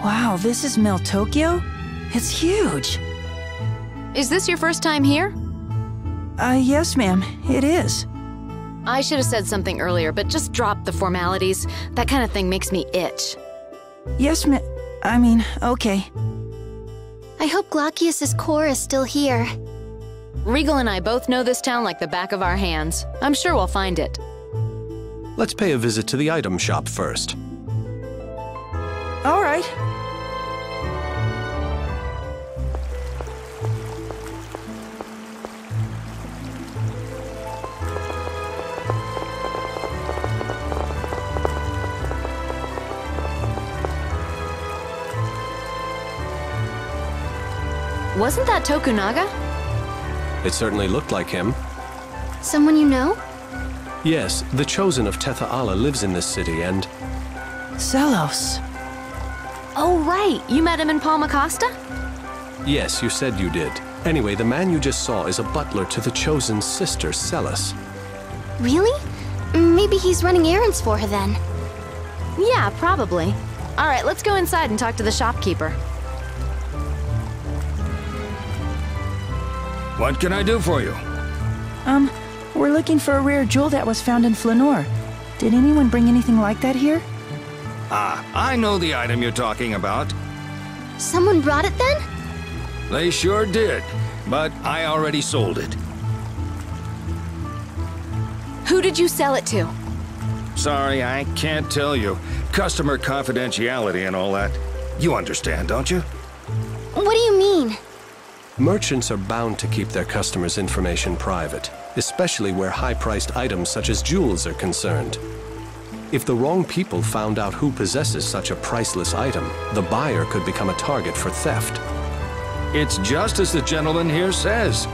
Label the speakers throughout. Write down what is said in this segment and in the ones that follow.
Speaker 1: Wow, this is Mill Tokyo? It's huge.
Speaker 2: Is this your first time here?
Speaker 1: Yes, ma'am, it is.
Speaker 2: I should have said something earlier, but just drop the formalities. That kind of thing makes me itch.
Speaker 1: Yes, okay.
Speaker 3: I hope Glaucius's core is still here.
Speaker 2: Regal and I both know this town like the back of our hands. I'm sure we'll find it.
Speaker 4: Let's pay a visit to the item shop first.
Speaker 1: All right.
Speaker 2: Wasn't that Tokunaga?
Speaker 4: It certainly looked like him.
Speaker 3: Someone you know?
Speaker 4: Yes, the Chosen of Tethaala lives in this city and...
Speaker 1: Zelos.
Speaker 2: Oh, right. You met him in Palma Costa?
Speaker 4: Yes, you said you did. Anyway, the man you just saw is a butler to the Chosen's sister, Celis.
Speaker 3: Really? Maybe he's running errands for her then.
Speaker 2: Yeah, probably. All right, let's go inside and talk to the shopkeeper.
Speaker 5: What can I do for you?
Speaker 1: We're looking for a rare jewel that was found in Flanor. Did anyone bring anything like that here?
Speaker 5: Ah, I know the item you're talking about.
Speaker 3: Someone brought it then?
Speaker 5: They sure did, but I already sold it.
Speaker 2: Who did you sell it to?
Speaker 5: Sorry, I can't tell you. Customer confidentiality and all that. You understand, don't you?
Speaker 3: What do you mean?
Speaker 4: Merchants are bound to keep their customers' information private, especially where high-priced items such as jewels are concerned. If the wrong people found out who possesses such a priceless item, the buyer could become a target for theft.
Speaker 5: It's just as the gentleman here says.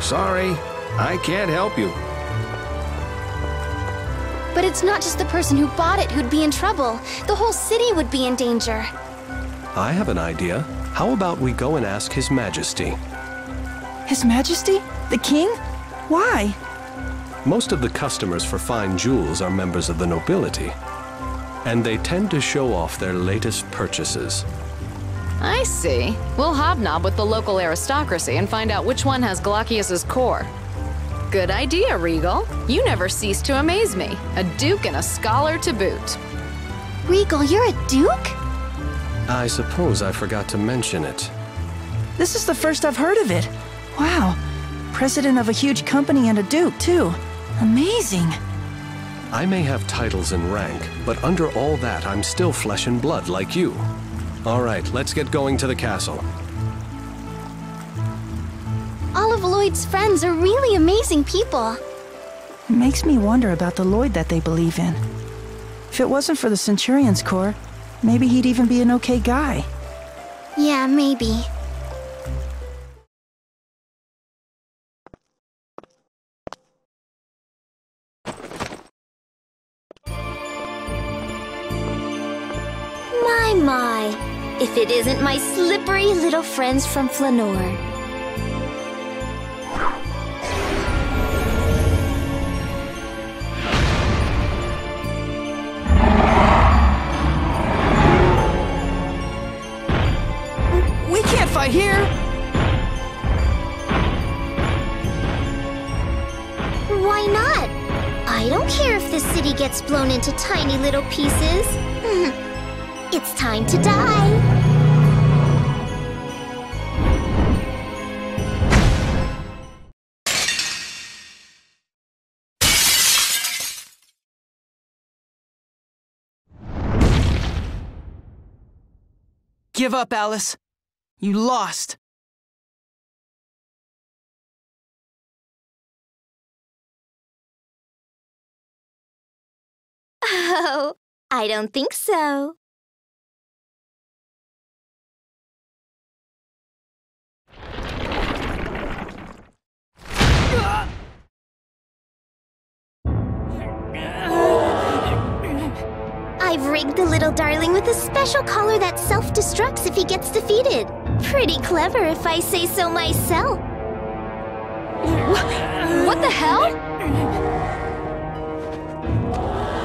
Speaker 5: Sorry, I can't help you.
Speaker 3: But it's not just the person who bought it who'd be in trouble. The whole city would be in danger.
Speaker 4: I have an idea. How about we go and ask His Majesty?
Speaker 1: His Majesty? The king? Why?
Speaker 4: Most of the customers for fine jewels are members of the nobility, and they tend to show off their latest purchases.
Speaker 2: I see. We'll hobnob with the local aristocracy and find out which one has Glaucius's core. Good idea, Regal. You never cease to amaze me. A duke and a scholar to boot.
Speaker 3: Regal, you're a duke?
Speaker 4: I suppose I forgot to mention it.
Speaker 1: This is the first I've heard of it. Wow. President of a huge company and a duke, too. Amazing.
Speaker 4: I may have titles and rank, but under all that, I'm still flesh and blood like you. All right, let's get going to the castle.
Speaker 3: All of Lloyd's friends are really amazing people.
Speaker 1: It makes me wonder about the Lloyd that they believe in. If it wasn't for the Centurion's Corps, maybe he'd even be an okay guy.
Speaker 3: Yeah, maybe. My, if it isn't my slippery little friends from Flanor.
Speaker 1: We can't fight here!
Speaker 3: Why not? I don't care if the city gets blown into tiny little pieces. It's time to die.
Speaker 1: Give up, Alice. You lost.
Speaker 3: Oh, I don't think so. I've rigged the little darling with a special collar that self-destructs if he gets defeated. Pretty clever if I say so myself.
Speaker 2: What the hell?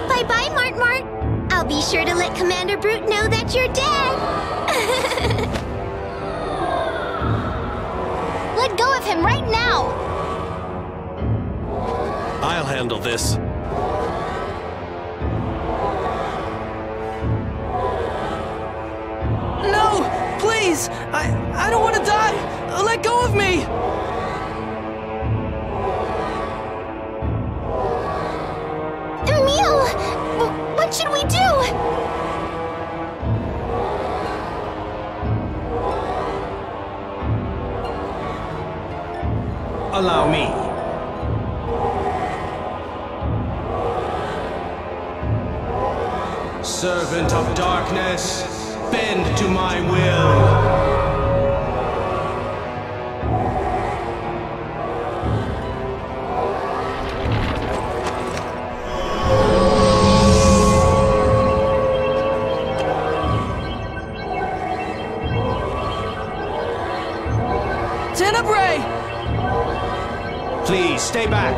Speaker 3: Bye-bye, Mart. I'll be sure to let Commander Brute know that you're dead. Let go of him right now!
Speaker 4: I'll handle this.
Speaker 1: No! Please! I don't want to die! Let go of me!
Speaker 3: Emil! What should we do?
Speaker 6: Allow me. Servant of darkness, bend to my will.
Speaker 1: Tenebrae!
Speaker 6: Please, stay back.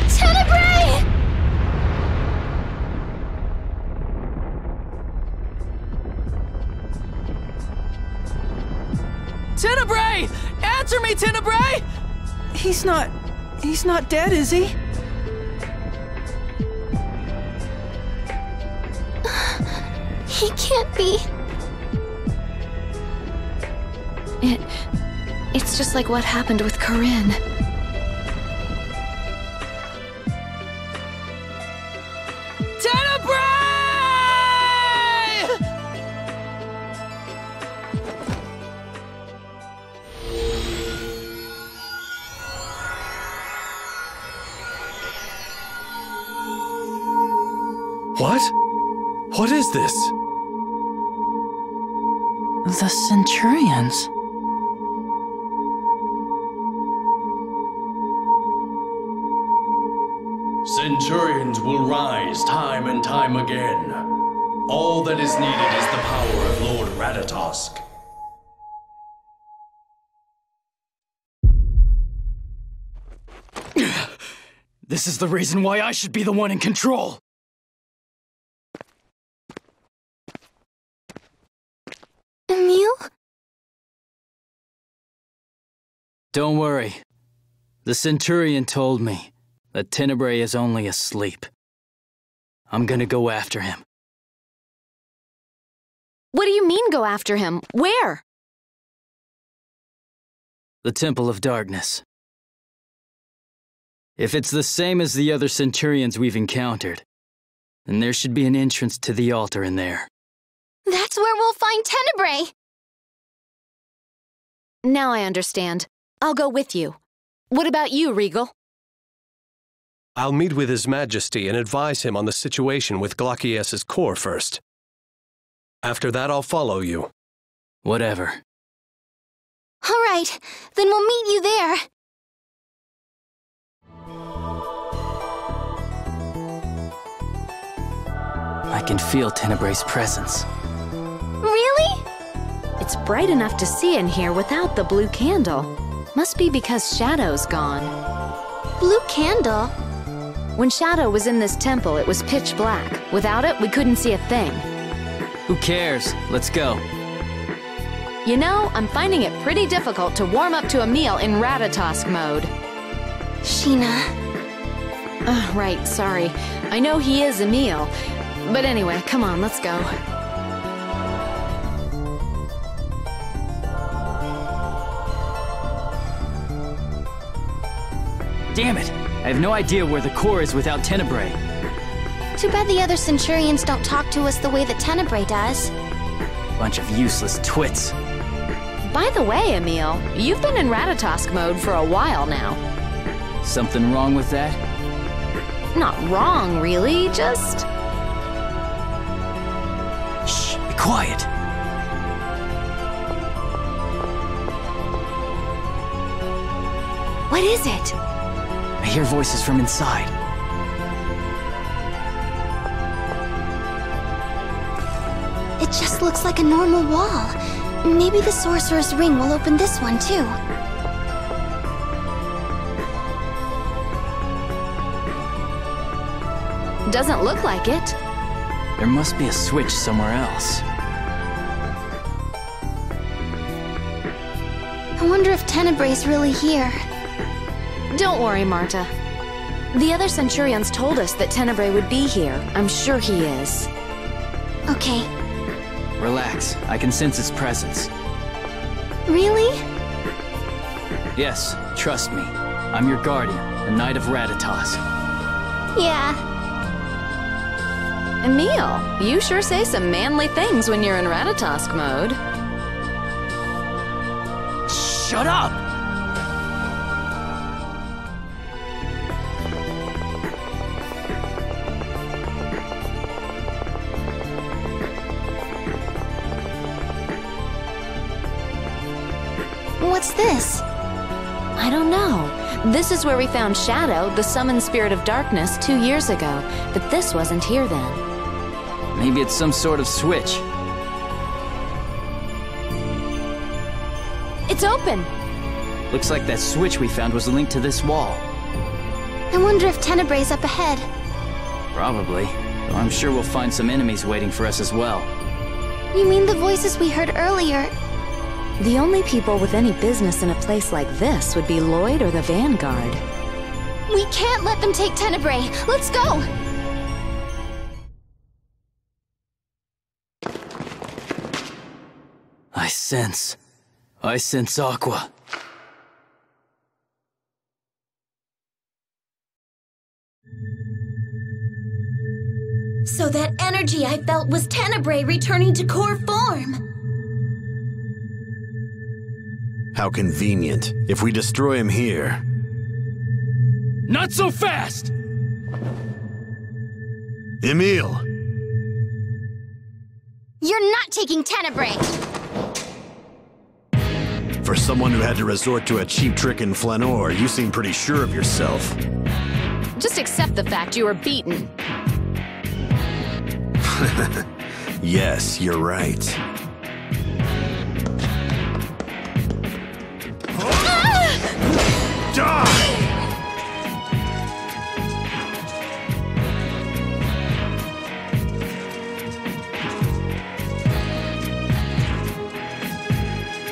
Speaker 3: Tenebrae!
Speaker 1: Tenebrae! Answer me, Tenebrae! He's not dead, is he?
Speaker 3: He can't be.
Speaker 2: It's just like what happened with Corinne.
Speaker 4: What? What is this?
Speaker 1: The Centurions.
Speaker 7: Centurions will rise time and time again. All that is needed is the power of Lord Ratatosk.
Speaker 8: This is the reason why I should be the one in control.
Speaker 3: Emil?
Speaker 8: Don't worry. The Centurion told me that Tenebrae is only asleep. I'm gonna go after him.
Speaker 2: What do you mean go after him? Where?
Speaker 8: The Temple of Darkness. If it's the same as the other Centurions we've encountered, then there should be an entrance to the altar in there.
Speaker 3: That's where we'll find Tenebrae!
Speaker 2: Now I understand. I'll go with you. What about you, Regal?
Speaker 4: I'll meet with His Majesty and advise him on the situation with Glakies's core first. After that, I'll follow you.
Speaker 8: Whatever.
Speaker 3: All right, then we'll meet you there.
Speaker 8: I can feel Tenebrae's presence.
Speaker 3: Really?
Speaker 2: It's bright enough to see in here without the blue candle. Must be because Shadow's gone.
Speaker 3: Blue candle?
Speaker 2: When Shadow was in this temple, it was pitch black. Without it, we couldn't see a thing.
Speaker 8: Who cares? Let's go.
Speaker 2: You know, I'm finding it pretty difficult to warm up to Emil in Ratatosk mode.
Speaker 3: Sheena.
Speaker 2: Right, sorry. I know he is Emil. But anyway, come on, let's go.
Speaker 8: Damn it! I have no idea where the core is without Tenebrae.
Speaker 3: Too bad the other Centurions don't talk to us the way that Tenebrae does.
Speaker 8: Bunch of useless twits.
Speaker 2: By the way, Emil, you've been in Ratatosk mode for a while now.
Speaker 8: Something wrong with that?
Speaker 2: Not wrong, really, just...
Speaker 8: Shh, be quiet.
Speaker 2: What is it?
Speaker 8: I hear voices from inside.
Speaker 3: It just looks like a normal wall. Maybe the Sorcerer's Ring will open this one, too.
Speaker 2: Doesn't look like it.
Speaker 8: There must be a switch somewhere else.
Speaker 3: I wonder if Tenebrae's really here.
Speaker 2: Don't worry, Marta. The other Centurions told us that Tenebrae would be here. I'm sure he is.
Speaker 3: Okay.
Speaker 8: Relax. I can sense its presence.
Speaker 3: Really?
Speaker 8: Yes, trust me. I'm your guardian, the Knight of Ratatosk.
Speaker 3: Yeah.
Speaker 2: Emil, you sure say some manly things when you're in Ratatosk mode.
Speaker 8: Shut up!
Speaker 3: What's this?
Speaker 2: I don't know. This is where we found Shadow, the summoned spirit of darkness, 2 years ago, but this wasn't here then.
Speaker 8: Maybe it's some sort of switch.
Speaker 2: It's open!
Speaker 8: Looks like that switch we found was linked to this wall.
Speaker 3: I wonder if Tenebrae's up ahead.
Speaker 8: Probably. Though I'm sure we'll find some enemies waiting for us as well.
Speaker 3: You mean the voices we heard earlier?
Speaker 2: The only people with any business in a place like this would be Lloyd or the Vanguard.
Speaker 3: We can't let them take Tenebrae. Let's go!
Speaker 8: I sense Aqua.
Speaker 3: So that energy I felt was Tenebrae returning to core form.
Speaker 9: How convenient. If we destroy him here...
Speaker 8: Not so fast!
Speaker 9: Emil!
Speaker 3: You're not taking Tenebrae!
Speaker 9: For someone who had to resort to a cheap trick in Flanor, you seem pretty sure of yourself.
Speaker 2: Just accept the fact you were beaten.
Speaker 9: Yes, you're right. Die!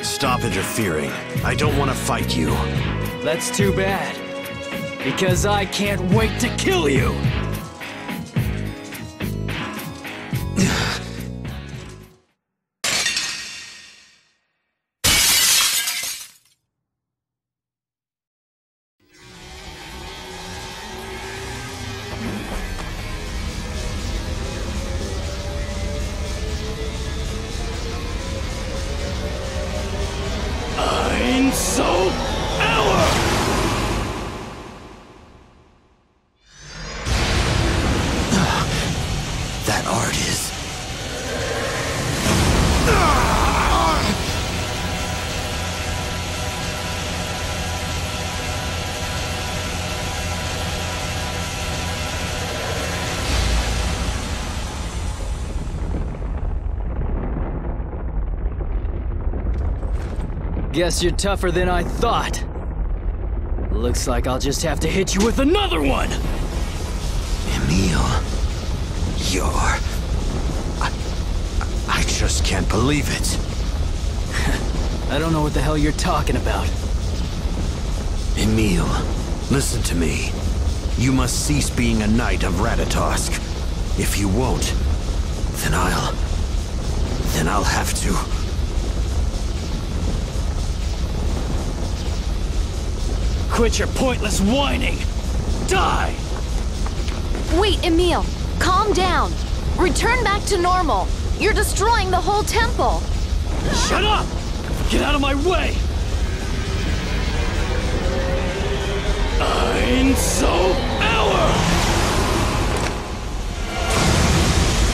Speaker 9: Stop interfering. I don't want to fight you.
Speaker 8: That's too bad. Because I can't wait to kill you!
Speaker 9: That art is...
Speaker 8: Guess you're tougher than I thought. Looks like I'll just have to hit you with another one!
Speaker 9: Emil... You're... I just can't believe it.
Speaker 8: I don't know what the hell you're talking about.
Speaker 9: Emil, listen to me. You must cease being a knight of Ratatosk. If you won't, then I'll have to...
Speaker 8: Quit your pointless whining! Die!
Speaker 2: Wait, Emil! Calm down! Return back to normal! You're destroying the whole temple!
Speaker 8: Shut up! Get out of my way! Ein so hour!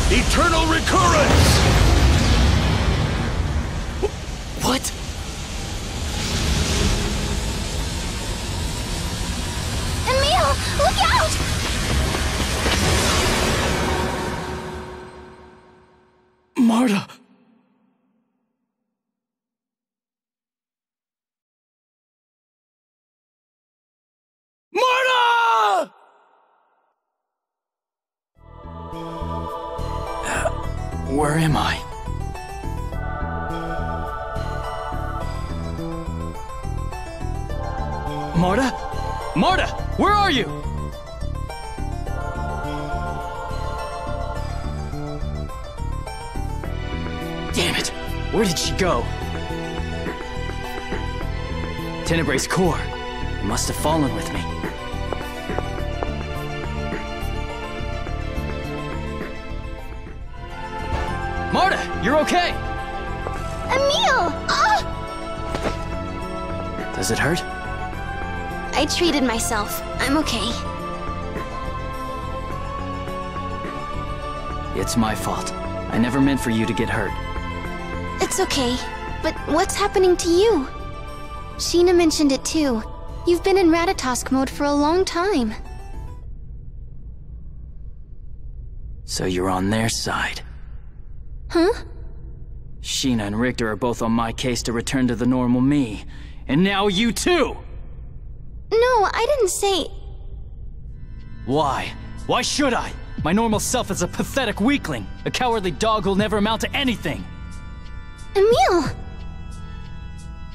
Speaker 9: Eternal recurrence!
Speaker 8: What?
Speaker 3: Emil, look out!
Speaker 8: Marta! Marta! Marta! Where am I? Marta? Marta! Where are you? Damn it! Where did she go? Tenebre's core. It must have fallen with me. Marta! You're okay!
Speaker 3: Emil! Ah!
Speaker 8: Does it hurt?
Speaker 3: I treated myself. I'm okay.
Speaker 8: It's my fault. I never meant for you to get hurt.
Speaker 3: It's okay. But what's happening to you? Sheena mentioned it too. You've been in Ratatosk mode for a long time.
Speaker 8: So you're on their side.
Speaker 3: Huh?
Speaker 8: Sheena and Richter are both on my case to return to the normal me. And now you too!
Speaker 3: No, I didn't say...
Speaker 8: Why? Why should I? My normal self is a pathetic weakling, a cowardly dog who'll never amount to anything.
Speaker 3: Emil!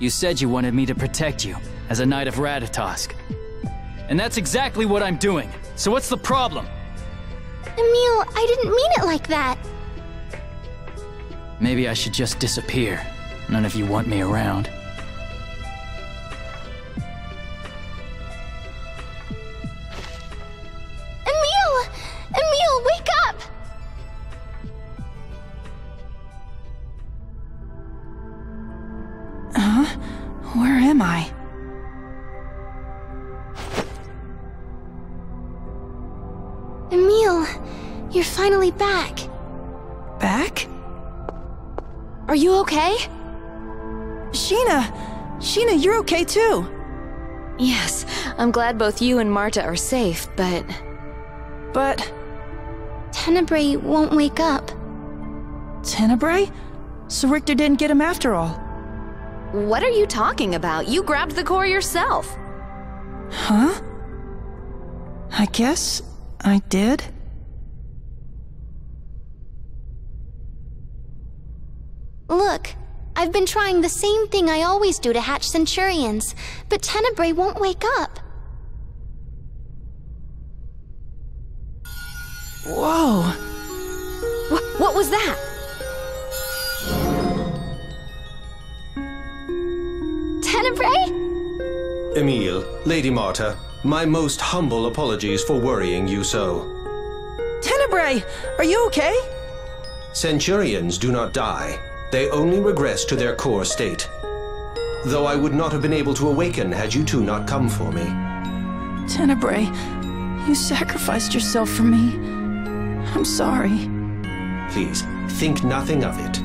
Speaker 8: You said you wanted me to protect you, as a knight of Ratatosk. And that's exactly what I'm doing. So what's the problem?
Speaker 3: Emil, I didn't mean it like that.
Speaker 8: Maybe I should just disappear. None of you want me around.
Speaker 3: Emil! Emil, wake up!
Speaker 1: Huh? Where am I?
Speaker 3: Emil, you're finally back.
Speaker 1: Back?
Speaker 2: Are you okay?
Speaker 1: Sheena! Sheena, you're okay too!
Speaker 2: Yes, I'm glad both you and Marta are safe, but...
Speaker 1: But...
Speaker 3: Tenebrae won't wake up.
Speaker 1: Tenebrae? So Richter didn't get him after all.
Speaker 2: What are you talking about? You grabbed the core yourself.
Speaker 1: Huh? I guess I did.
Speaker 3: Look, I've been trying the same thing I always do to hatch Centurions, but Tenebrae won't wake up.
Speaker 1: Whoa!
Speaker 2: What was that?
Speaker 3: Tenebrae?
Speaker 4: Emil, Lady Marta, my most humble apologies for worrying you so.
Speaker 1: Tenebrae! Are you okay?
Speaker 4: Centurions do not die. They only regress to their core state. Though I would not have been able to awaken had you two not come for me.
Speaker 1: Tenebrae, you sacrificed yourself for me. I'm sorry.
Speaker 4: Please, think nothing of it.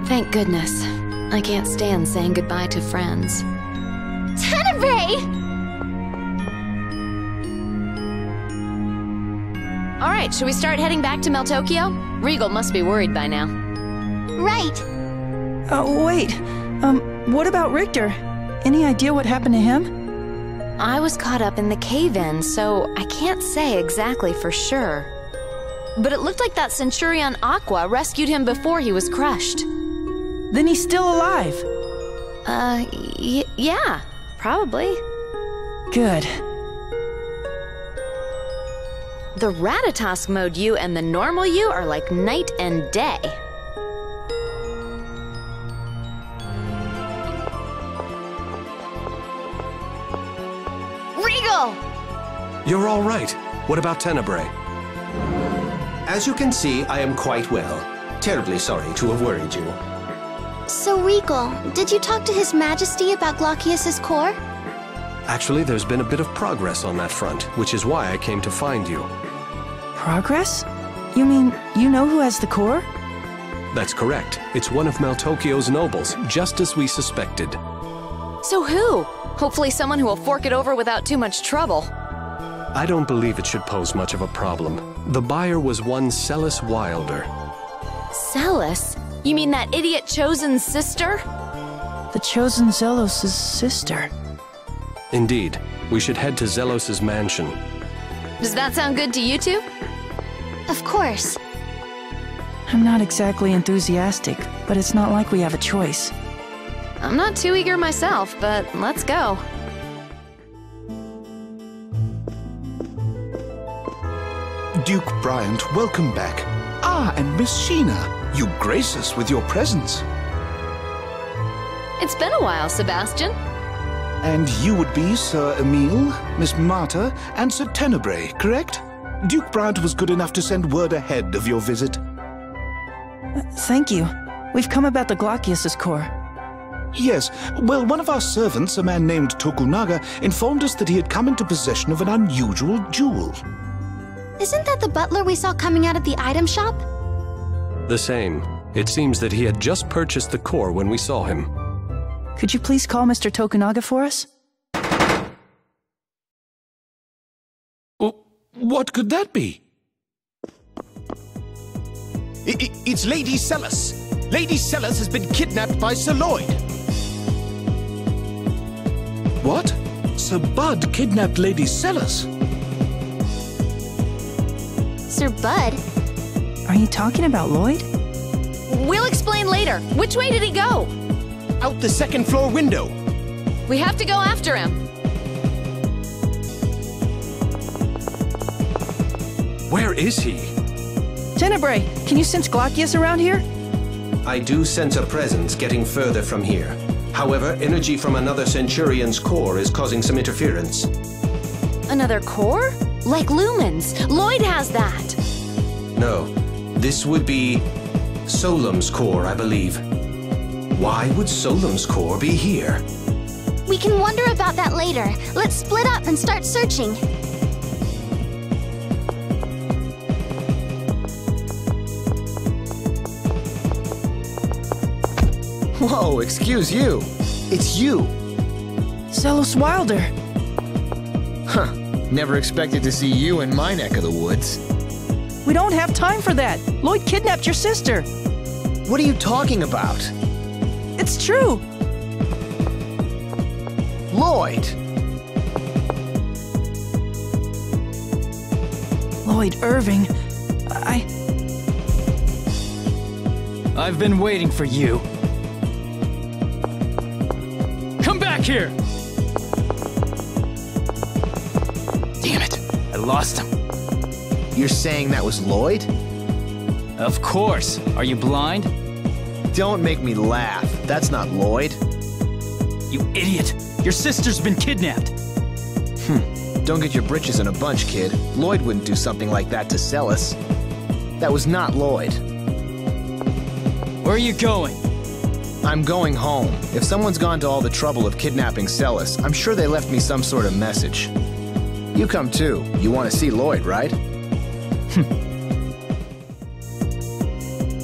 Speaker 2: Thank goodness. I can't stand saying goodbye to friends.
Speaker 3: Tenebrae!
Speaker 2: Alright, should we start heading back to Meltokio? Regal must be worried by now.
Speaker 3: Right.
Speaker 1: Wait. What about Richter? Any idea what happened to him?
Speaker 2: I was caught up in the cave-in, so I can't say exactly for sure. But it looked like that Centurion Aqua rescued him before he was crushed.
Speaker 1: Then he's still alive.
Speaker 2: Yeah, probably.
Speaker 1: Good.
Speaker 2: The Ratatosk mode you and the normal you are like night and day. Regal!
Speaker 4: You're all right. What about Tenebrae? As you can see, I am quite well. Terribly sorry to have worried you.
Speaker 3: So, Regal, did you talk to His Majesty about Glaucius's core?
Speaker 4: Actually, there's been a bit of progress on that front, which is why I came to find you.
Speaker 1: Progress? You mean you know who has the core?
Speaker 4: That's correct. It's one of Meltokio's nobles, just as we suspected.
Speaker 2: So who? Hopefully someone who will fork it over without too much trouble.
Speaker 4: I don't believe it should pose much of a problem. The buyer was one Celis Wilder.
Speaker 2: Celis? You mean that idiot Chosen's sister?
Speaker 1: The Chosen Zelos' sister.
Speaker 4: Indeed. We should head to Zelos' mansion.
Speaker 2: Does that sound good to you two?
Speaker 3: Of course.
Speaker 1: I'm not exactly enthusiastic, but it's not like we have a choice.
Speaker 2: I'm not too eager myself, but let's go.
Speaker 10: Duke Bryant, welcome back. Ah, and Miss Sheena, you grace us with your presence.
Speaker 2: It's been a while, Sebastian.
Speaker 10: And you would be Sir Emil, Miss Marta, and Sir Tenebrae, correct? Duke Bryant was good enough to send word ahead of your visit.
Speaker 1: Thank you. We've come about the Glacius' core.
Speaker 10: Yes, well, one of our servants, a man named Tokunaga, informed us that he had come into possession of an unusual jewel.
Speaker 3: Isn't that the butler we saw coming out of the item shop?
Speaker 4: The same. It seems that he had just purchased the core when we saw him.
Speaker 1: Could you please call Mr. Tokunaga for us?
Speaker 10: What could that be?
Speaker 6: It's Lady Celis. Lady Celis has been kidnapped by Sir Lloyd.
Speaker 10: What? Sir Bud kidnapped Lady Celis?
Speaker 3: Sir Bud?
Speaker 1: Are you talking about Lloyd?
Speaker 2: We'll explain later. Which way did he go?
Speaker 6: Out the second floor window.
Speaker 2: We have to go after him.
Speaker 4: Where is he?
Speaker 1: Tenebrae, can you sense Glacius around here?
Speaker 11: I do sense a presence getting further from here. However, energy from another Centurion's core is causing some interference.
Speaker 2: Another core? Like lumens. Lloyd has that.
Speaker 11: No, this would be Solemn's core, I believe. Why would Solemn's core be here?
Speaker 3: We can wonder about that later. Let's split up and start searching.
Speaker 6: Whoa, excuse you. It's you.
Speaker 1: Zelos Wilder.
Speaker 6: Huh. Never expected to see you in my neck of the woods.
Speaker 1: We don't have time for that. Lloyd kidnapped your sister.
Speaker 6: What are you talking about?
Speaker 1: It's true.
Speaker 6: Lloyd!
Speaker 1: Lloyd Irving.
Speaker 8: I've been waiting for you. Come back here! Damn it, I lost him.
Speaker 6: You're saying that was Lloyd?
Speaker 8: Of course. Are you blind?
Speaker 6: Don't make me laugh. That's not Lloyd.
Speaker 8: You idiot! Your sister's been kidnapped!
Speaker 6: Don't get your britches in a bunch, kid. Lloyd wouldn't do something like that to Celis. That was not Lloyd.
Speaker 8: Where are you going?
Speaker 6: I'm going home. If someone's gone to all the trouble of kidnapping Celis, I'm sure they left me some sort of message. You come too. You want to see Lloyd, right?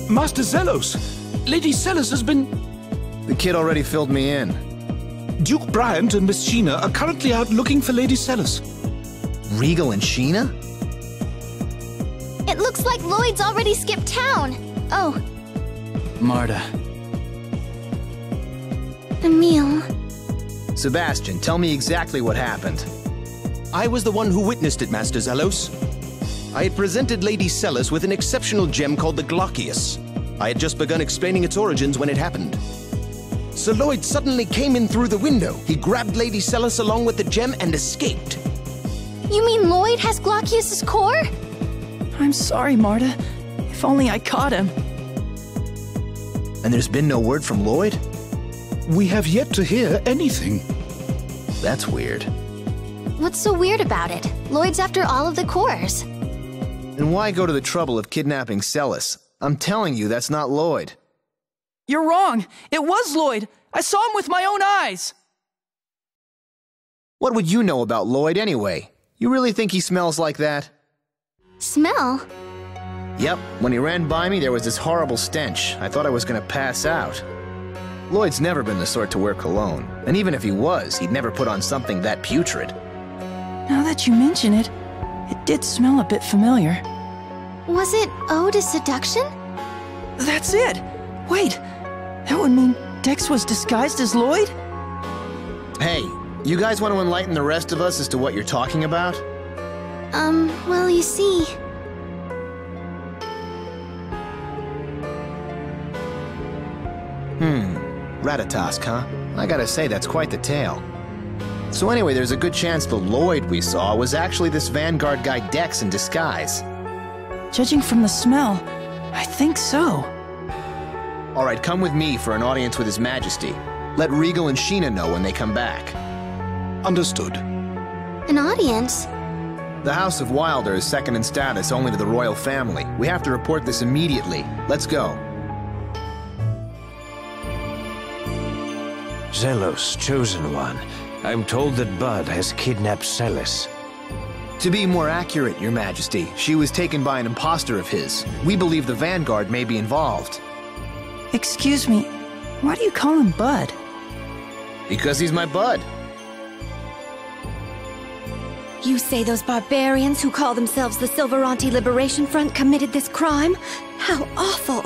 Speaker 10: Master Zelos! Lady Celis has been...
Speaker 6: The kid already filled me in.
Speaker 10: Duke Bryant and Miss Sheena are currently out looking for Lady Celis.
Speaker 6: Regal and Sheena?
Speaker 3: It looks like Lloyd's already skipped town. Oh,
Speaker 8: Marta.
Speaker 3: Emil.
Speaker 6: Sebastian, tell me exactly what happened.
Speaker 11: I was the one who witnessed it, Master Zelos. I had presented Lady Celis with an exceptional gem called the Glacius. I had just begun explaining its origins when it happened. Sir Lloyd suddenly came in through the window. He grabbed Lady Celis along with the gem and escaped.
Speaker 3: You mean Lloyd has Glacius' core?
Speaker 1: I'm sorry, Marta. If only I caught him.
Speaker 6: And there's been no word from Lloyd?
Speaker 10: We have yet to hear anything.
Speaker 6: That's weird.
Speaker 3: What's so weird about it? Lloyd's after all of the cores.
Speaker 6: Then why go to the trouble of kidnapping Celis? I'm telling you, that's not Lloyd.
Speaker 1: You're wrong. It was Lloyd. I saw him with my own eyes.
Speaker 6: What would you know about Lloyd anyway? You really think he smells like that?
Speaker 3: Smell?
Speaker 6: Yep, when he ran by me, there was this horrible stench. I thought I was gonna pass out. Lloyd's never been the sort to wear cologne, and even if he was, he'd never put on something that putrid.
Speaker 1: Now that you mention it, it did smell a bit familiar.
Speaker 3: Was it Ode to Seduction?
Speaker 1: That's it! Wait, that would mean Dex was disguised as Lloyd?
Speaker 6: Hey, you guys want to enlighten the rest of us as to what you're talking about?
Speaker 3: Well, you see...
Speaker 6: Ratatosk, huh? I gotta say, that's quite the tale. So anyway, there's a good chance the Lloyd we saw was actually this Vanguard guy Dex in disguise.
Speaker 1: Judging from the smell, I think so.
Speaker 6: Alright, come with me for an audience with His Majesty. Let Regal and Sheena know when they come back.
Speaker 10: Understood.
Speaker 3: An audience?
Speaker 6: The House of Wilder is second in status only to the royal family. We have to report this immediately. Let's go.
Speaker 9: Zelos, Chosen One. I'm told that Bud has kidnapped Celis.
Speaker 6: To be more accurate, Your Majesty, she was taken by an imposter of his. We believe the Vanguard may be involved.
Speaker 1: Excuse me, why do you call him Bud?
Speaker 6: Because he's my bud.
Speaker 12: You say those barbarians who call themselves the Silveranti Liberation Front committed this crime? How awful!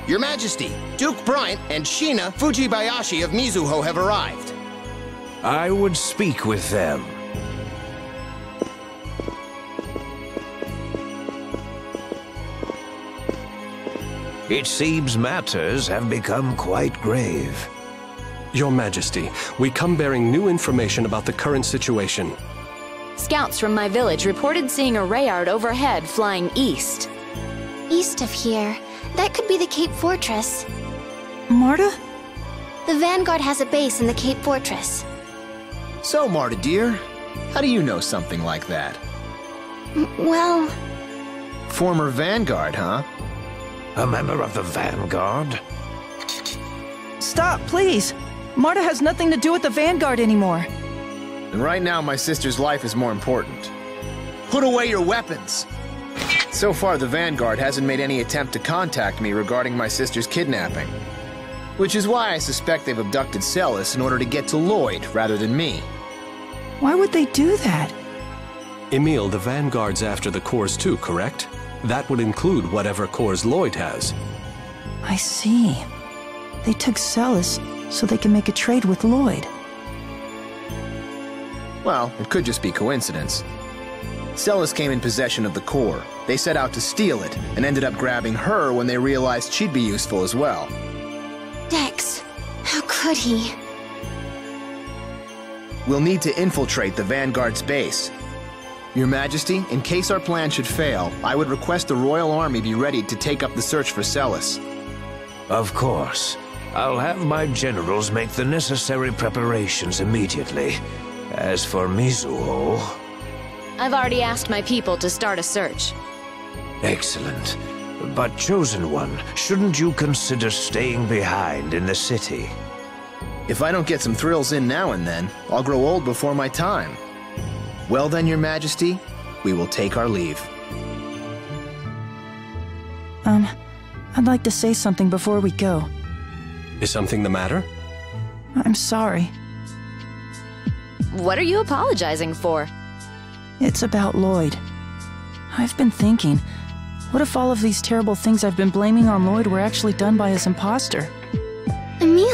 Speaker 11: Your Majesty, Duke Bryant and Sheena Fujibayashi of Mizuho have arrived.
Speaker 9: I would speak with them. It seems matters have become quite grave.
Speaker 4: Your Majesty, we come bearing new information about the current situation.
Speaker 2: Scouts from my village reported seeing a Rayard overhead flying east.
Speaker 3: East of here. That could be the Cape Fortress.
Speaker 1: Marta?
Speaker 3: The Vanguard has a base in the Cape Fortress.
Speaker 6: So, Marta dear, how do you know something like that?
Speaker 3: Well...
Speaker 6: Former Vanguard, huh?
Speaker 9: A member of the Vanguard?
Speaker 1: Stop, please! Marta has nothing to do with the Vanguard anymore.
Speaker 6: And right now, my sister's life is more important. Put away your weapons! So far, the Vanguard hasn't made any attempt to contact me regarding my sister's kidnapping. Which is why I suspect they've abducted Celis in order to get to Lloyd rather than me.
Speaker 1: Why would they do that?
Speaker 4: Emil, the Vanguard's after the cores too, correct? That would include whatever cores Lloyd has.
Speaker 1: I see. They took Celis so they can make a trade with Lloyd.
Speaker 6: Well, it could just be coincidence. Celis came in possession of the core. They set out to steal it, and ended up grabbing her when they realized she'd be useful as well.
Speaker 3: Dex, how could he?
Speaker 6: We'll need to infiltrate the Vanguard's base. Your Majesty, in case our plan should fail, I would request the Royal Army be ready to take up the search for Celis.
Speaker 9: Of course. I'll have my generals make the necessary preparations immediately. As for Mizuho...
Speaker 2: I've already asked my people to start a search.
Speaker 9: Excellent. But Chosen One, shouldn't you consider staying behind in the city?
Speaker 6: If I don't get some thrills in now and then, I'll grow old before my time. Well then, Your Majesty, we will take our leave.
Speaker 1: I'd like to say something before we go.
Speaker 4: Is something the matter?
Speaker 1: I'm sorry.
Speaker 2: What are you apologizing for?
Speaker 1: It's about Lloyd. I've been thinking, what if all of these terrible things I've been blaming on Lloyd were actually done by his imposter?
Speaker 3: Emil!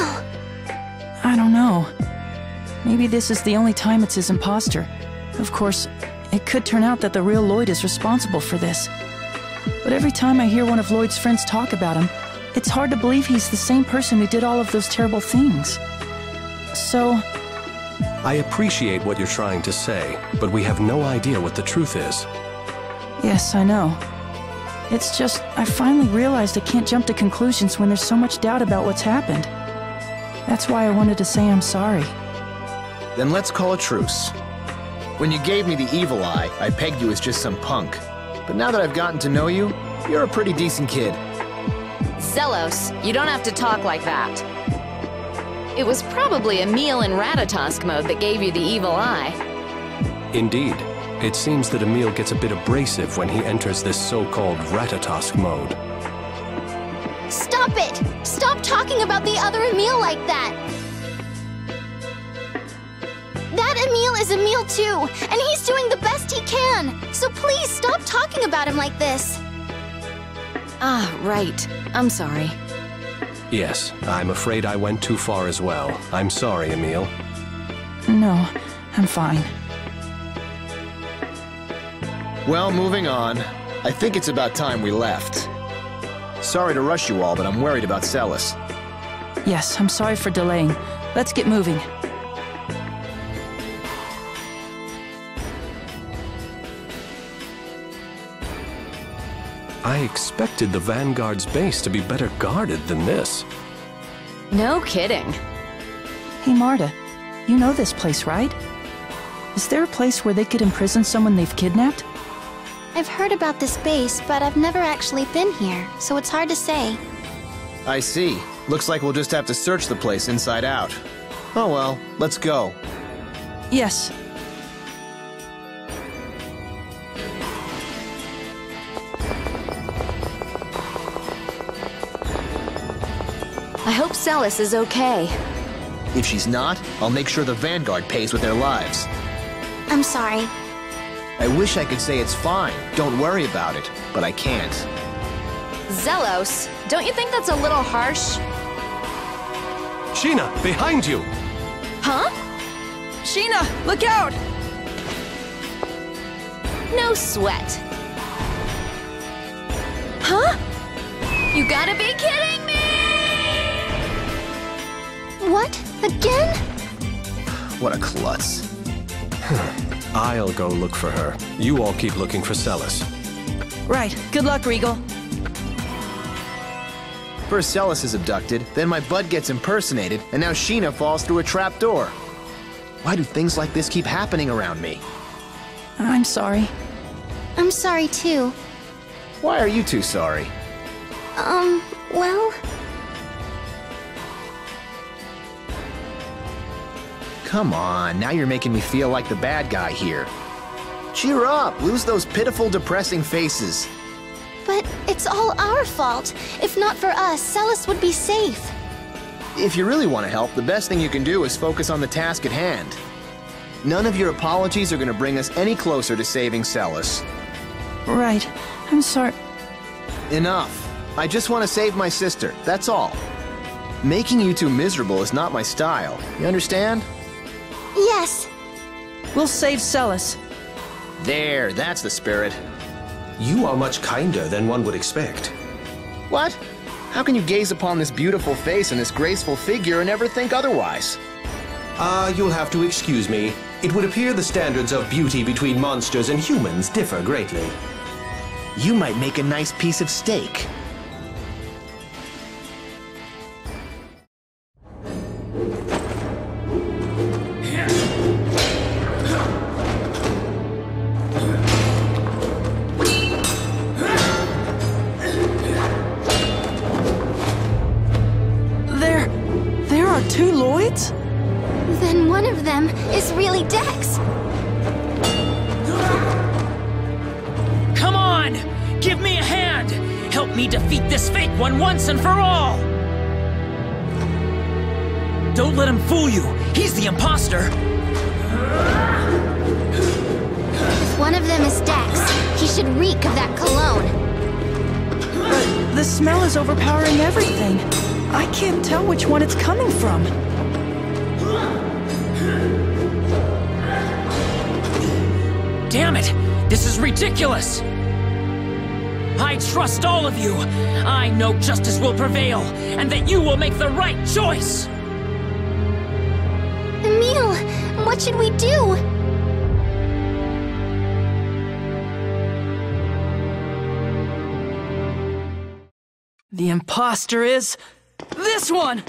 Speaker 1: I don't know. Maybe this is the only time it's his imposter. Of course, it could turn out that the real Lloyd is responsible for this. But every time I hear one of Lloyd's friends talk about him, it's hard to believe he's the same person who did all of those terrible things. So...
Speaker 4: I appreciate what you're trying to say, but we have no idea what the truth is.
Speaker 1: Yes, I know. It's just, I finally realized I can't jump to conclusions when there's so much doubt about what's happened. That's why I wanted to say I'm sorry.
Speaker 6: Then let's call a truce. When you gave me the evil eye, I pegged you as just some punk. But now that I've gotten to know you, you're a pretty decent kid.
Speaker 2: Zelos, you don't have to talk like that. It was probably Emil in Ratatosk mode that gave you the evil eye.
Speaker 4: Indeed. It seems that Emil gets a bit abrasive when he enters this so-called Ratatosk mode.
Speaker 3: Stop it! Stop talking about the other Emil like that! That Emil is Emil too, and he's doing the best he can! So please stop talking about him like this!
Speaker 2: Ah, right. I'm sorry.
Speaker 4: Yes, I'm afraid I went too far as well. I'm sorry, Emil.
Speaker 1: No, I'm fine.
Speaker 6: Well, moving on. I think it's about time we left. Sorry to rush you all, but I'm worried about Celis.
Speaker 1: Yes, I'm sorry for delaying. Let's get moving.
Speaker 4: I expected the Vanguard's base to be better guarded than this.
Speaker 2: No kidding.
Speaker 1: Hey, Marta, you know this place, right? Is there a place where they could imprison someone they've kidnapped?
Speaker 3: I've heard about this base, but I've never actually been here, so it's hard to say.
Speaker 6: I see. Looks like we'll just have to search the place inside out. Oh well, let's go.
Speaker 1: Yes.
Speaker 2: I hope Celis is okay.
Speaker 6: If she's not, I'll make sure the Vanguard pays with their lives.
Speaker 3: I'm sorry.
Speaker 6: I wish I could say it's fine, don't worry about it, but I can't.
Speaker 2: Zelos, don't you think that's a little harsh?
Speaker 4: Sheena, behind you!
Speaker 2: Huh?
Speaker 1: Sheena, look out!
Speaker 2: No sweat. Huh? You gotta be kidding me!
Speaker 3: What? Again?
Speaker 6: What a klutz.
Speaker 4: I'll go look for her. You all keep looking for Celis.
Speaker 1: Right. Good luck, Regal.
Speaker 6: First Celis is abducted, then my bud gets impersonated, and now Sheena falls through a trapdoor. Why do things like this keep happening around me?
Speaker 1: I'm sorry.
Speaker 3: I'm sorry too.
Speaker 6: Why are you two sorry?
Speaker 3: Well...
Speaker 6: Come on, now you're making me feel like the bad guy here. Cheer up, lose those pitiful, depressing faces.
Speaker 3: But it's all our fault. If not for us, Celis would be safe.
Speaker 6: If you really want to help, the best thing you can do is focus on the task at hand. None of your apologies are going to bring us any closer to saving Celis.
Speaker 1: Right. I'm sorry.
Speaker 6: Enough. I just want to save my sister, that's all. Making you two miserable is not my style, you understand?
Speaker 3: Yes.
Speaker 1: We'll save Celis.
Speaker 6: There, that's the spirit.
Speaker 11: You are much kinder than one would expect.
Speaker 6: What? How can you gaze upon this beautiful face and this graceful figure and never think otherwise?
Speaker 11: You'll have to excuse me. It would appear the standards of beauty between monsters and humans differ greatly.
Speaker 6: You might make a nice piece of steak.
Speaker 1: There are two Lloyds?
Speaker 3: Then one of them is really Dex.
Speaker 13: Come on! Give me a hand! Help me defeat this fake one once and for all! Don't let him fool you! He's the imposter!
Speaker 3: If one of them is Dex, he should reek of that cologne.
Speaker 1: But the smell is overpowering everything. I can't tell which one it's coming from.
Speaker 13: Damn it! This is ridiculous! I trust all of you! I know justice will prevail, and that you will make the right choice!
Speaker 3: Emil, what should we do?
Speaker 1: The imposter is... this one!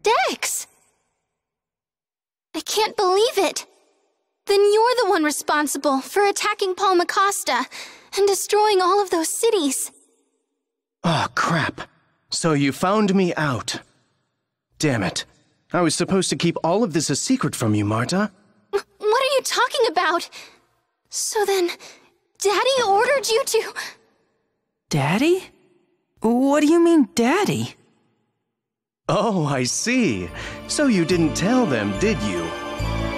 Speaker 3: Dex! I can't believe it. Then you're the one responsible for attacking Paul Macosta and destroying all of those cities.
Speaker 14: Oh, crap. So you found me out. Damn it. I was supposed to keep all of this a secret from you, Marta.
Speaker 3: What are you talking about? So then, Daddy ordered you to...
Speaker 1: Daddy? What do you mean, Daddy?
Speaker 14: Oh, I see. So you didn't tell them, did you?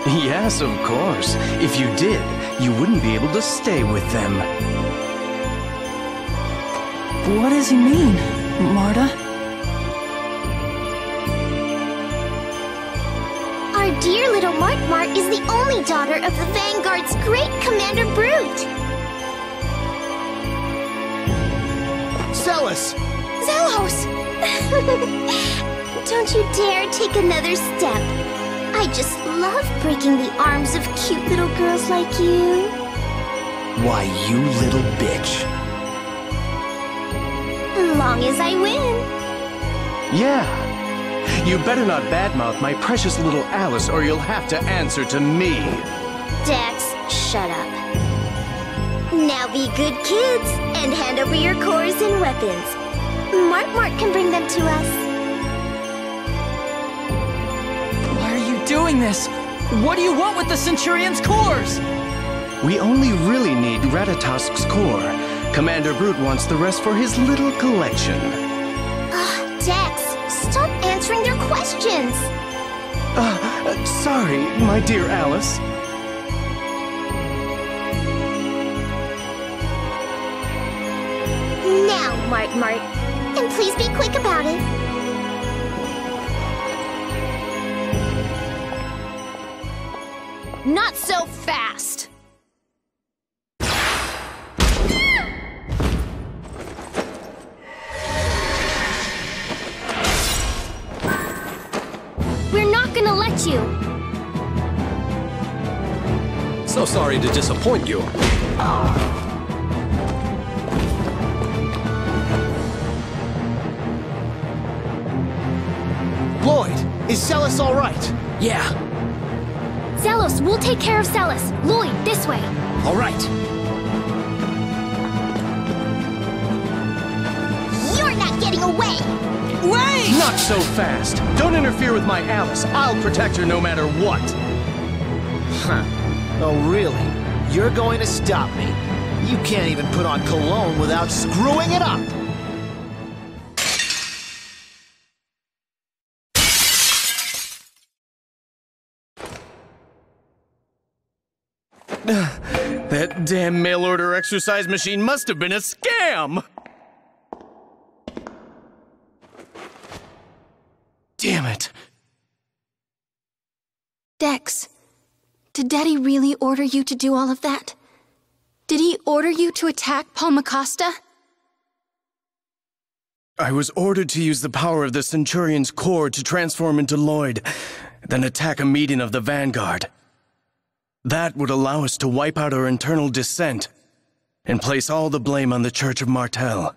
Speaker 14: Yes, of course. If you did, you wouldn't be able to stay with them.
Speaker 1: What does he mean, Marta?
Speaker 3: Our dear little Mart is the only daughter of the Vanguard's great Commander Brute.
Speaker 6: Celis!
Speaker 3: Zelos! Don't you dare take another step. I just love breaking the arms of cute little girls like you.
Speaker 6: Why, you little bitch.
Speaker 3: Long as I win.
Speaker 14: Yeah. You better not badmouth my precious little Alice or you'll have to answer to me.
Speaker 3: Dex, shut up. Now be good kids and hand over your cores and weapons. Mart can bring them to us.
Speaker 1: Why are you doing this? What do you want with the Centurion's cores?
Speaker 14: We only really need Ratatosk's core. Commander Brute wants the rest for his little collection.
Speaker 3: Dex, stop answering their questions.
Speaker 14: Sorry, my dear Alice.
Speaker 3: Now, Mart, and please be quick about it.
Speaker 2: Not so fast!
Speaker 3: We're not gonna let you.
Speaker 4: So sorry to disappoint you.
Speaker 6: Lloyd, is Celis all right?
Speaker 13: Yeah.
Speaker 3: Zelos, we'll take care of Celis. Lloyd, this way.
Speaker 6: All right.
Speaker 3: You're not getting away.
Speaker 1: Wait!
Speaker 14: Not so fast. Don't interfere with my Alice. I'll protect her no matter what.
Speaker 6: Huh. Oh, really? You're going to stop me? You can't even put on cologne without screwing it up!
Speaker 14: That damn mail-order exercise machine must have been a scam! Damn it.
Speaker 3: Dex, did Daddy really order you to do all of that? Did he order you to attack Paul Acosta?
Speaker 14: I was ordered to use the power of the Centurion's core to transform into Lloyd, then attack a meeting of the Vanguard. That would allow us to wipe out our internal dissent and place all the blame on the Church of Martel.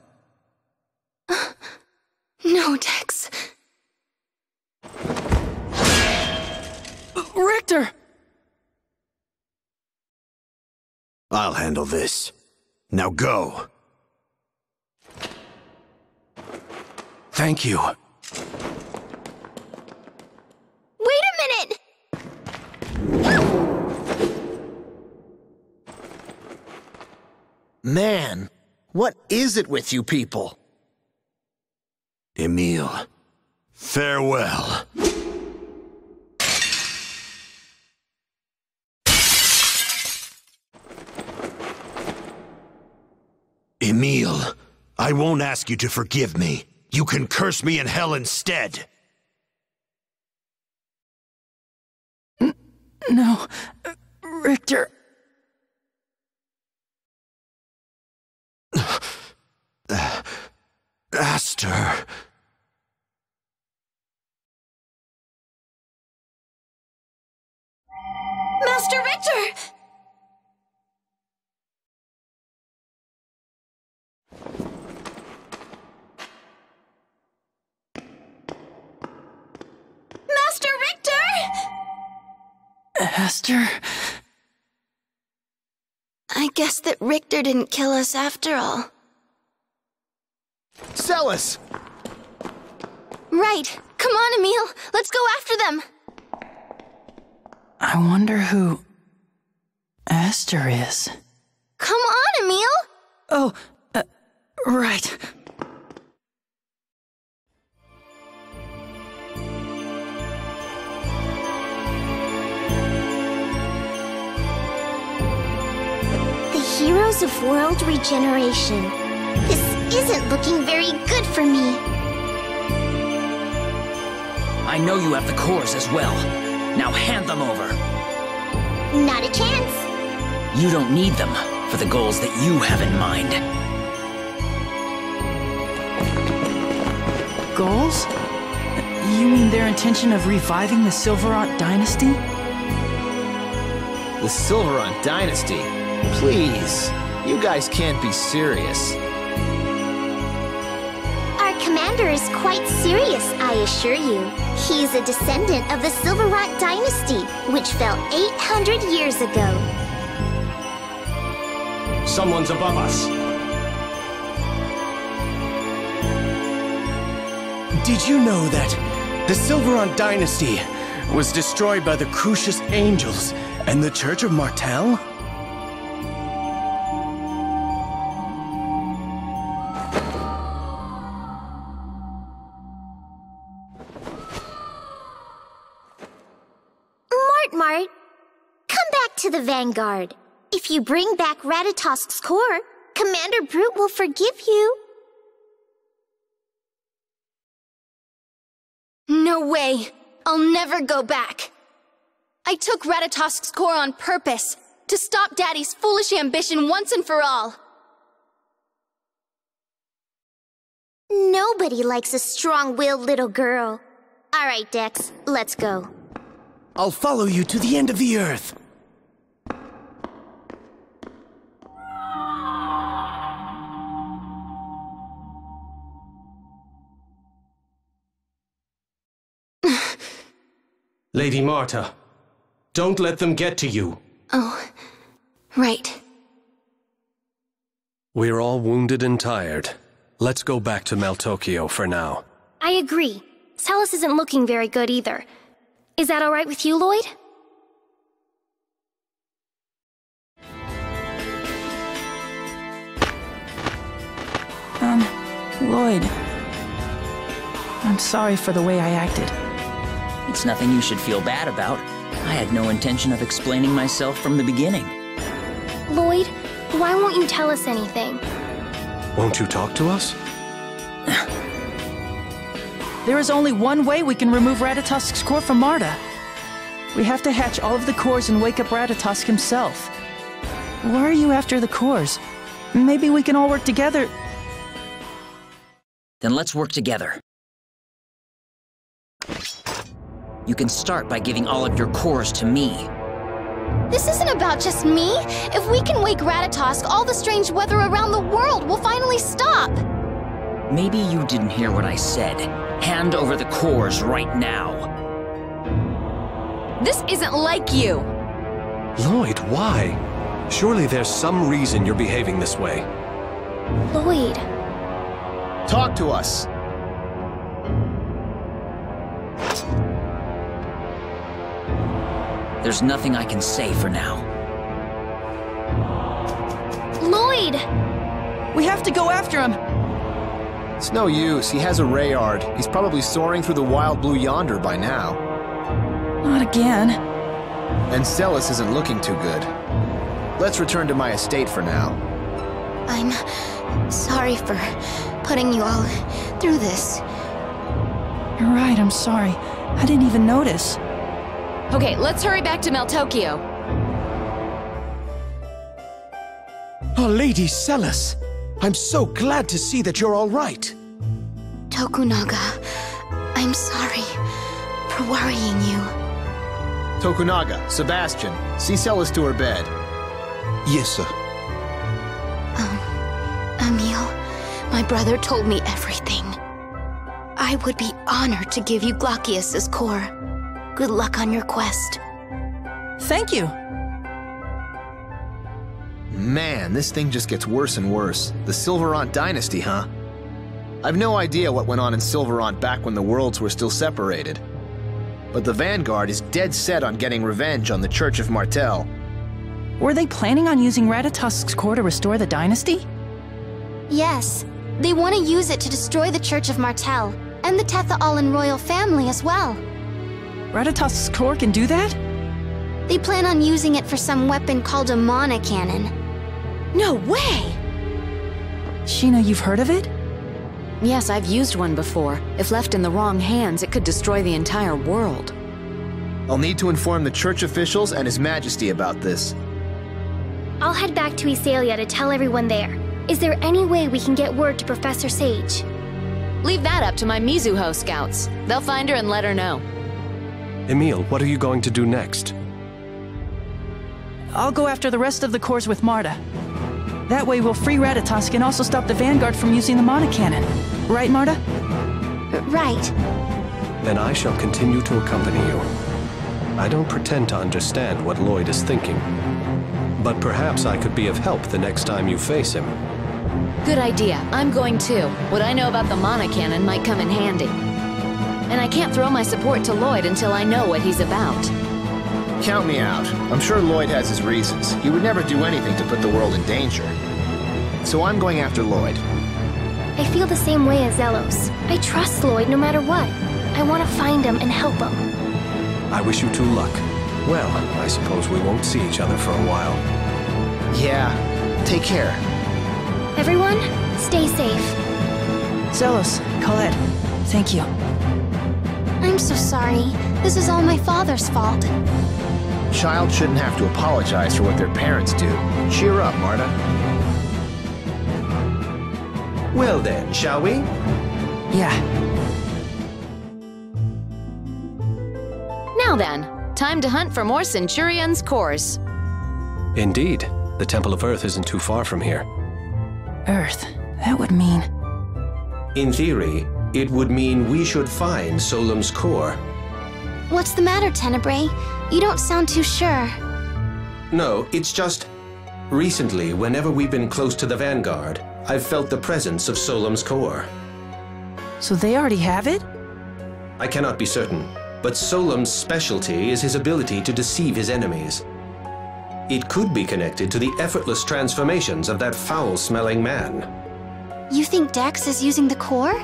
Speaker 3: No, Dex.
Speaker 1: Richter!
Speaker 9: I'll handle this. Now go.
Speaker 14: Thank you.
Speaker 3: Wait a minute!
Speaker 6: Man, what is it with you people?
Speaker 9: Emil, farewell. Emil, I won't ask you to forgive me. You can curse me in hell instead.
Speaker 1: No, Richter.
Speaker 9: Aster.
Speaker 3: Master Richter! Master Richter!
Speaker 1: Aster?
Speaker 3: I guess that Richter didn't kill us after all.
Speaker 6: Celis!
Speaker 3: Right. Come on, Emil. Let's go after them.
Speaker 1: I wonder who Aster is.
Speaker 3: Come on,
Speaker 1: Oh, right.
Speaker 15: The Heroes of World Regeneration. This isn't looking very good for me.
Speaker 13: I know you have the cores as well. Now hand them over.
Speaker 15: Not a chance.
Speaker 13: You don't need them for the goals that you have in mind.
Speaker 1: Goals? You mean their intention of reviving the Silverant dynasty?
Speaker 6: The Silverant dynasty? Please, you guys can't be serious.
Speaker 15: Our commander is quite serious, I assure you. He's a descendant of the Silverant dynasty, which fell 800 years ago.
Speaker 7: Someone's above us.
Speaker 14: Did you know that the Silverant dynasty was destroyed by the Crucius Angels and the Church of Martel?
Speaker 15: Mart, come back to the Vanguard. If you bring back Ratatosk's core, Commander Brute will forgive you.
Speaker 3: No way! I'll never go back! I took Ratatosk's core on purpose, to stop Daddy's foolish ambition once and for all.
Speaker 15: Nobody likes a strong-willed little girl. All right, Dex, let's go.
Speaker 14: I'll follow you to the end of the earth.
Speaker 4: Lady Marta, don't let them get to you.
Speaker 3: Oh, right.
Speaker 4: We're all wounded and tired. Let's go back to Meltokio for now.
Speaker 16: I agree. Celes isn't looking very good either. Is that all right with you, Lloyd?
Speaker 1: Lloyd. I'm sorry for the way I acted.
Speaker 13: It's nothing you should feel bad about. I had no intention of explaining myself from the beginning.
Speaker 16: Lloyd, why won't you tell us anything?
Speaker 4: Won't you talk to us?
Speaker 1: There is only one way we can remove Ratatosk's core from Marta. We have to hatch all of the cores and wake up Ratatosk himself. Why are you after the cores? Maybe we can all work together.
Speaker 13: Then let's work together. You can start by giving all of your cores to me.
Speaker 3: This isn't about just me. If we can wake Ratatosk, all the strange weather around the world will finally stop.
Speaker 13: Maybe you didn't hear what I said. Hand over the cores right now.
Speaker 2: This isn't like you.
Speaker 4: Lloyd, why? Surely there's some reason you're behaving this way.
Speaker 16: Lloyd.
Speaker 6: Talk to us.
Speaker 13: There's nothing I can say for now.
Speaker 16: Lloyd!
Speaker 1: We have to go after him!
Speaker 6: It's no use. He has a Rayard. He's probably soaring through the wild blue yonder by now.
Speaker 1: Not again.
Speaker 6: And Celes isn't looking too good. Let's return to my estate for now.
Speaker 3: I'm sorry for putting you all through this.
Speaker 1: You're right, I'm sorry. I didn't even notice.
Speaker 2: Okay, let's hurry back to Meltokio.
Speaker 14: Oh, Lady Celes, I'm so glad to see that you're all right.
Speaker 3: Tokunaga, I'm sorry for worrying you.
Speaker 6: Tokunaga, Sebastian, see Celes to her bed.
Speaker 10: Yes, sir.
Speaker 3: Emil, my brother told me everything. I would be honored to give you Glaucius's core. Good luck on your quest.
Speaker 1: Thank you.
Speaker 6: Man, this thing just gets worse and worse. The Silverant dynasty, huh? I've no idea what went on in Silverant back when the worlds were still separated. But the Vanguard is dead set on getting revenge on the Church of Martel.
Speaker 1: Were they planning on using Ratatosk's core to restore the dynasty?
Speaker 3: Yes. They want to use it to destroy the Church of Martel, and the Tetha'alan royal family as well.
Speaker 1: Ratatosk's core can do that?
Speaker 3: They plan on using it for some weapon called a mana cannon.
Speaker 12: No way!
Speaker 1: Sheena, you've heard of it?
Speaker 2: Yes, I've used one before. If left in the wrong hands, it could destroy the entire world.
Speaker 6: I'll need to inform the church officials and His Majesty about this.
Speaker 16: I'll head back to Isalia to tell everyone there. Is there any way we can get word to Professor Sage?
Speaker 2: Leave that up to my Mizuho scouts. They'll find her and let her know.
Speaker 4: Emil, what are you going to do next?
Speaker 1: I'll go after the rest of the cores with Marta. That way we'll free Ratatosk and also stop the Vanguard from using the mana cannon. Right, Marta?
Speaker 3: Right.
Speaker 4: Then I shall continue to accompany you. I don't pretend to understand what Lloyd is thinking, but perhaps I could be of help the next time you face him.
Speaker 2: Good idea. I'm going too. What I know about the mana cannon might come in handy. And I can't throw my support to Lloyd until I know what he's about.
Speaker 6: Count me out. I'm sure Lloyd has his reasons. He would never do anything to put the world in danger. So I'm going after Lloyd.
Speaker 16: I feel the same way as Zelos. I trust Lloyd no matter what. I want to find him and help him.
Speaker 4: I wish you 2 luck. Well, I suppose we won't see each other for a while.
Speaker 6: Yeah. Take care.
Speaker 16: Everyone, stay safe.
Speaker 1: Zelos, Colette, thank you.
Speaker 3: I'm so sorry. This is all my father's fault.
Speaker 6: Child shouldn't have to apologize for what their parents do. Cheer up, Marta.
Speaker 11: Well then, shall we?
Speaker 1: Yeah.
Speaker 2: Now then, time to hunt for more Centurion's cores.
Speaker 4: Indeed. The Temple of Earth isn't too far from here.
Speaker 1: Earth. That would mean...
Speaker 11: In theory, it would mean we should find Solemn's core.
Speaker 3: What's the matter, Tenebrae? You don't sound too sure.
Speaker 11: No, it's just... Recently, whenever we've been close to the Vanguard, I've felt the presence of Solemn's core.
Speaker 1: So they already have it?
Speaker 11: I cannot be certain, but Solemn's specialty is his ability to deceive his enemies. It could be connected to the effortless transformations of that foul-smelling man.
Speaker 3: You think Dex is using the core?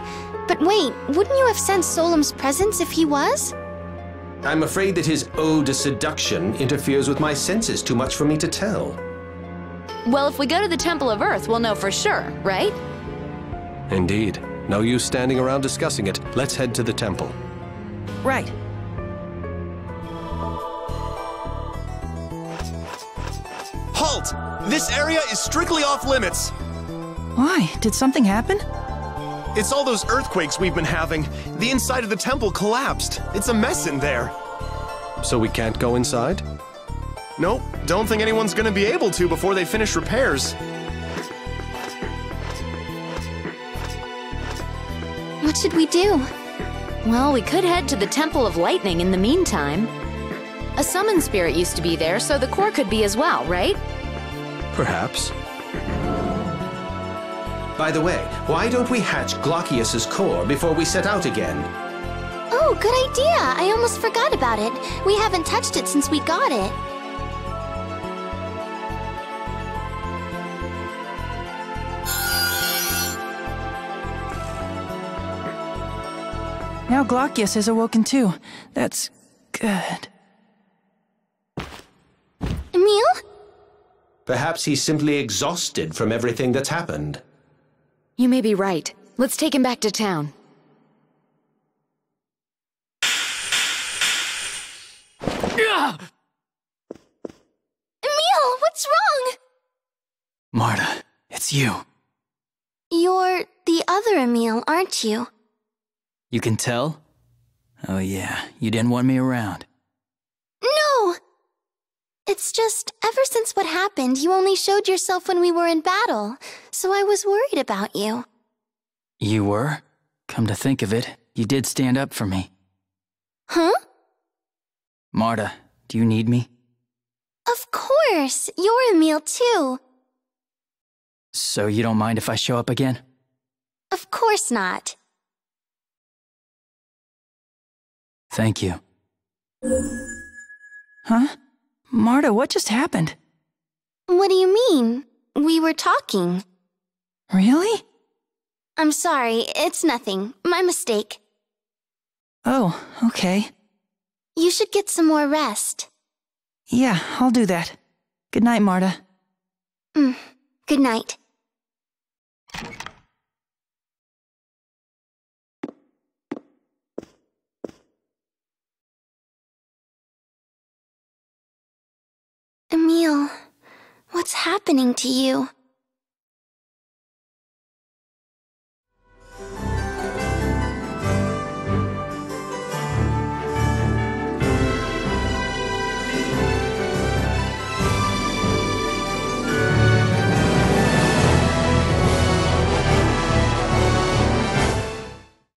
Speaker 3: But wait, wouldn't you have sensed Solemn's presence if he was?
Speaker 11: I'm afraid that his ode to seduction interferes with my senses too much for me to tell.
Speaker 2: Well, if we go to the Temple of Earth, we'll know for sure, right?
Speaker 4: Indeed. No use standing around discussing it. Let's head to the temple.
Speaker 1: Right.
Speaker 17: Halt! This area is strictly off limits.
Speaker 1: Why? Did something happen?
Speaker 17: It's all those earthquakes we've been having. The inside of the temple collapsed. It's a mess in there.
Speaker 4: So we can't go inside?
Speaker 17: Nope, don't think anyone's gonna be able to before they finish repairs.
Speaker 3: What should we do?
Speaker 2: Well, we could head to the Temple of Lightning in the meantime. A summon spirit used to be there, so the core could be as well, right?
Speaker 4: Perhaps.
Speaker 11: By the way, why don't we hatch Glockius's core before we set out again?
Speaker 3: Oh, good idea! I almost forgot about it. We haven't touched it since we got it.
Speaker 1: Now Glockius has awoken too. That's good.
Speaker 3: Emil?
Speaker 11: Perhaps he's simply exhausted from everything that's happened.
Speaker 2: You may be right. Let's take him back to town.
Speaker 3: Emil, what's wrong?
Speaker 8: Marta, it's you.
Speaker 3: You're the other Emil, aren't you?
Speaker 8: You can tell? Oh yeah, you didn't want me around.
Speaker 3: No! It's just, ever since what happened, you only showed yourself when we were in battle, so I was worried about you.
Speaker 8: You were? Come to think of it, you did stand up for me.
Speaker 3: Huh?
Speaker 8: Marta, do you need me?
Speaker 3: Of course! You're Emil too.
Speaker 8: So you don't mind if I show up again?
Speaker 3: Of course not.
Speaker 8: Thank you.
Speaker 1: Huh? Marta, what just happened?
Speaker 3: What do you mean? We were talking.
Speaker 1: Really?
Speaker 3: I'm sorry, it's nothing. My mistake.
Speaker 1: Oh, okay.
Speaker 3: You should get some more rest.
Speaker 1: Yeah, I'll do that. Good night, Marta.
Speaker 3: Good night. Emil, what's happening to you?